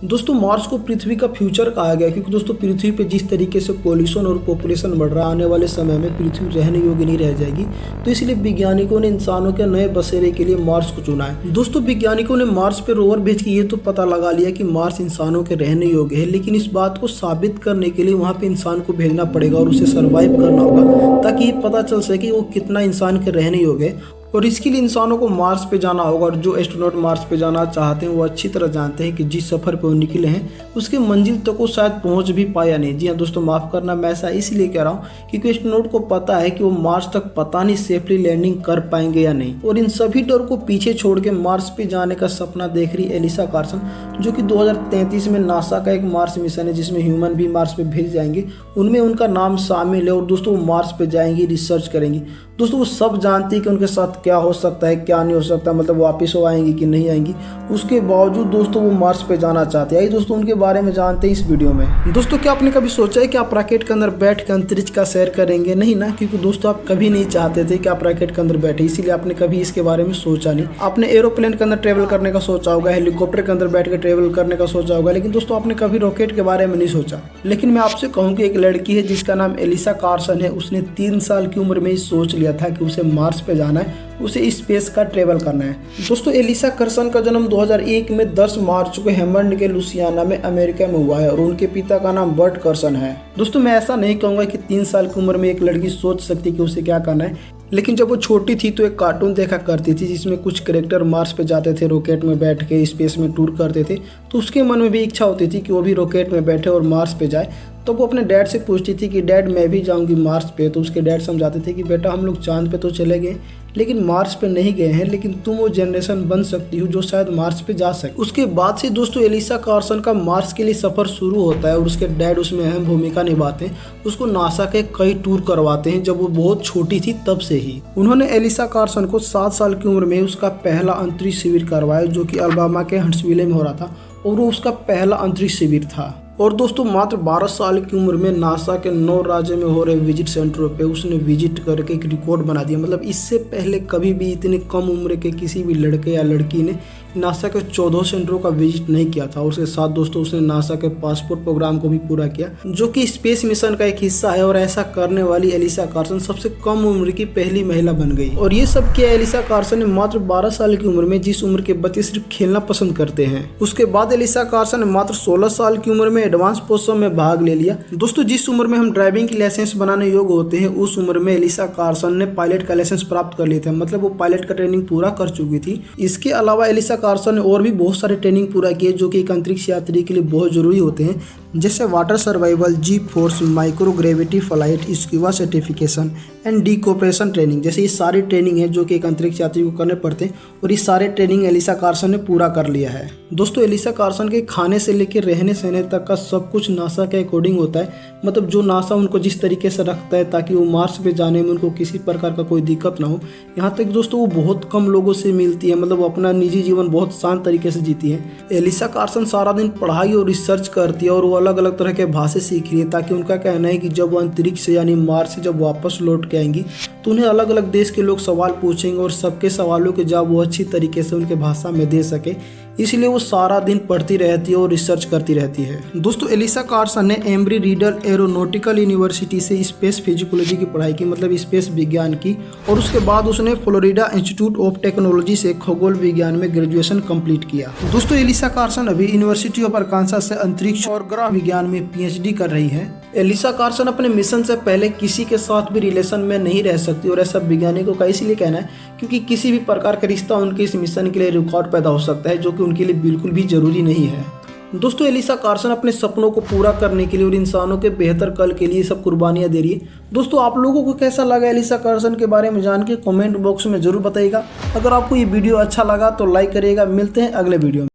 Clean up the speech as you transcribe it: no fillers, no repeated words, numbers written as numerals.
दोस्तों मार्स को पृथ्वी का फ्यूचर कहा गया क्योंकि दोस्तों पृथ्वी पे जिस तरीके से पॉल्यूशन और पॉपुलेशन बढ़ रहा है, आने वाले समय में पृथ्वी रहने योग्य नहीं रह जाएगी। तो इसलिए वैज्ञानिकों ने इंसानों के नए बसेरे के लिए मार्स को चुना है। दोस्तों वैज्ञानिकों ने मार्स पे रोवर भेज के ये तो पता लगा लिया कि मार्स इंसानों के रहने योग्य है, लेकिन इस बात को साबित करने के लिए वहाँ पे इंसान को भेजना पड़ेगा और उसे सर्वाइव करना होगा ताकि ये पता चल सके वो कितना इंसान के रहने योग्य है। और इसके लिए इंसानों को मार्स पे जाना होगा और जो एस्ट्रोनॉट मार्स पे जाना चाहते हैं वो अच्छी तरह जानते हैं कि जिस सफ़र पे वो निकले हैं उसके मंजिल तक वो शायद पहुंच भी पाया नहीं। जी हाँ दोस्तों, माफ़ करना, मैं ऐसा इसलिए कह रहा हूँ क्योंकि एस्ट्रोनॉट को पता है कि वो मार्स तक पता नहीं सेफली लैंडिंग कर पाएंगे या नहीं। और इन सभी डर को पीछे छोड़ के मार्स पे जाने का सपना देख रही एलिसा कार्सन, जो कि 2033 में नासा का एक मार्स मिशन है जिसमें ह्यूमन भी मार्स पे भेज जाएंगे, उनमें उनका नाम शामिल है। और दोस्तों वो मार्स पे जाएंगी, रिसर्च करेंगी। दोस्तों वो सब जानती है कि उनके साथ क्या हो सकता है क्या नहीं हो सकता, मतलब वापस वो आएंगी कि नहीं आएंगी। उसके बावजूद दोस्तों वो मार्स पे जाना चाहते हैं। दोस्तों उनके बारे में जानते हैं इस वीडियो में। दोस्तों क्या आपने कभी सोचा है कि आप रॉकेट के अंदर बैठ के अंतरिक्ष का सैर करेंगे? नहीं ना, क्योंकि दोस्तों आप कभी नहीं चाहते थे कि आप रॉकेट के अंदर बैठे, इसीलिए आपने कभी इसके बारे में सोचा नहीं। आपने एरोप्लेन के अंदर ट्रेवल करने का सोचा होगा, हेलीकॉप्टर के अंदर बैठ के ट्रेवल करने का सोचा होगा, लेकिन दोस्तों आपने कभी रॉकेट के बारे में नहीं सोचा। लेकिन मैं आपसे कहूँ कि एक लड़की है जिसका नाम एलिसा कार्सन है, उसने 3 साल की उम्र में ही सोच लिया था कि उसे मार्स पे जाना है, उसे स्पेस का ट्रेवल करना है। दोस्तों एलिसा कार्सन का जन्म 2001 में 10 मार्च को हेमंड के लुसियाना में अमेरिका में हुआ है और उनके पिता का नाम बर्ट कार्सन है। दोस्तों मैं ऐसा नहीं कहूँगा कि 3 साल की उम्र में एक लड़की सोच सकती कि उसे क्या करना है, लेकिन जब वो छोटी थी तो एक कार्टून देखा करती थी जिसमें कुछ कैरेक्टर मार्स पे जाते थे, रॉकेट में बैठ के स्पेस में टूर करते थे। तो उसके मन में भी इच्छा होती थी कि वो भी रॉकेट में बैठे और मार्स पे जाए। तो वो अपने डैड से पूछती थी कि डैड मैं भी जाऊंगी मार्स पे। तो उसके डैड समझाते थे कि बेटा हम लोग चांद पे तो चले गए लेकिन मार्स पे नहीं गए हैं, लेकिन तुम वो जनरेशन बन सकती हो जो शायद मार्स पे जा सके। उसके बाद से दोस्तों एलिसा कार्सन का मार्स के लिए सफ़र शुरू होता है और उसके डैड उसमें अहम भूमिका निभाते हैं। उसको नासा के कई टूर करवाते हैं जब वो बहुत छोटी थी तब से ही। उन्होंने एलिसा कार्सन को 7 साल की उम्र में उसका पहला अंतरिक्ष शिविर करवाया जो कि अलाबामा के हंट्सविले में हो रहा था और वो उसका पहला अंतरिक्ष शिविर था। और दोस्तों मात्र 12 साल की उम्र में नासा के 9 राज्य में हो रहे विजिट सेंटरों पे उसने विजिट करके एक रिकॉर्ड बना दिया। मतलब इससे पहले कभी भी इतने कम उम्र के किसी भी लड़के या लड़की ने नासा के 14 सेंटरों का विजिट नहीं किया था। उसके साथ दोस्तों उसने नासा के पासपोर्ट प्रोग्राम को भी पूरा किया जो कि स्पेस मिशन का एक हिस्सा है। और ऐसा करने वाली एलिसा कार्सन सबसे कम उम्र की पहली महिला बन गई। और ये सब किया एलिसा कार्सन ने मात्र 12 साल की उम्र में, जिस उम्र के बच्चे सिर्फ खेलना पसंद करते हैं। उसके बाद एलिसा कार्सन ने मात्र 16 साल की उम्र में एडवांस पोस्टों में भाग ले लिया। दोस्तों जिस उम्र में हम ड्राइविंग की लाइसेंस बनाने योग्य होते हैं उस उम्र में एलिसा कार्सन ने पायलट का लाइसेंस प्राप्त कर लिया था। मतलब वो पायलट का ट्रेनिंग पूरा कर चुकी थी। इसके अलावा एलिसा कार्सन ने और भी बहुत सारे ट्रेनिंग पूरा किए जो कि एक अंतरिक्ष यात्री के लिए बहुत जरूरी होते हैं, जैसे water survival, G force, microgravity flight, scuba certification and decompression training. जैसे ये सारी ट्रेनिंग है जो कि एक अंतरिक्ष यात्री को करने पड़ते हैं और ये सारे ट्रेनिंग एलिसा कार्सन ने पूरा कर लिया है। दोस्तों एलिसा कार्सन के खाने से लेकर रहने सहने तक का सब कुछ नासा के अकॉर्डिंग होता है। मतलब जो नासा उनको जिस तरीके से रखता है ताकि वो मार्स पे जाने में उनको किसी प्रकार का कोई दिक्कत ना हो। यहाँ तक दोस्तों वो बहुत कम लोगों से मिलती है, मतलब वो अपना निजी जीवन बहुत शांत तरीके से जीती है। एलिसा कार्सन सारा दिन पढ़ाई और रिसर्च करती है और वो अलग अलग तरह के भाषा सीख रही है ताकि उनका कहना है कि जब वो अंतरिक्ष से यानी मार्स से जब वापस लौट के आएंगी तो उन्हें अलग अलग देश के लोग सवाल पूछेंगे और सबके सवालों के जवाब वो अच्छी तरीके से उनके भाषा में दे सके, इसलिए वो सारा दिन पढ़ती रहती है और रिसर्च करती रहती है। दोस्तों एलिसा कार्सन ने एम्ब्री रीडर एरोनॉटिकल यूनिवर्सिटी से स्पेस फिजिकोलॉजी की पढ़ाई की, मतलब स्पेस विज्ञान की। और उसके बाद उसने फ्लोरिडा इंस्टीट्यूट ऑफ टेक्नोलॉजी से खगोल विज्ञान में ग्रेजुएशन कंप्लीट किया। दोस्तों एलिसा कार्सन अभी यूनिवर्सिटी ऑफ अरकानसास से अंतरिक्ष और ग्रह विज्ञान में PhD कर रही है। एलिसा कार्सन अपने मिशन से पहले किसी के साथ भी रिलेशन में नहीं रह सकती और ऐसा वैज्ञानिकों का इसलिए कहना है क्योंकि किसी भी प्रकार का रिश्ता उनके इस मिशन के लिए रिकॉर्ड पैदा हो सकता है जो कि उनके लिए बिल्कुल भी जरूरी नहीं है। दोस्तों एलिसा कार्सन अपने सपनों को पूरा करने के लिए और इंसानों के बेहतर कल के लिए सब कुर्बानियां दे रही है। दोस्तों आप लोगों को कैसा लगा एलिसा कार्सन के बारे में जान के कमेंट बॉक्स में जरूर बताइएगा। अगर आपको ये वीडियो अच्छा लगा तो लाइक करिएगा। मिलते हैं अगले वीडियो में।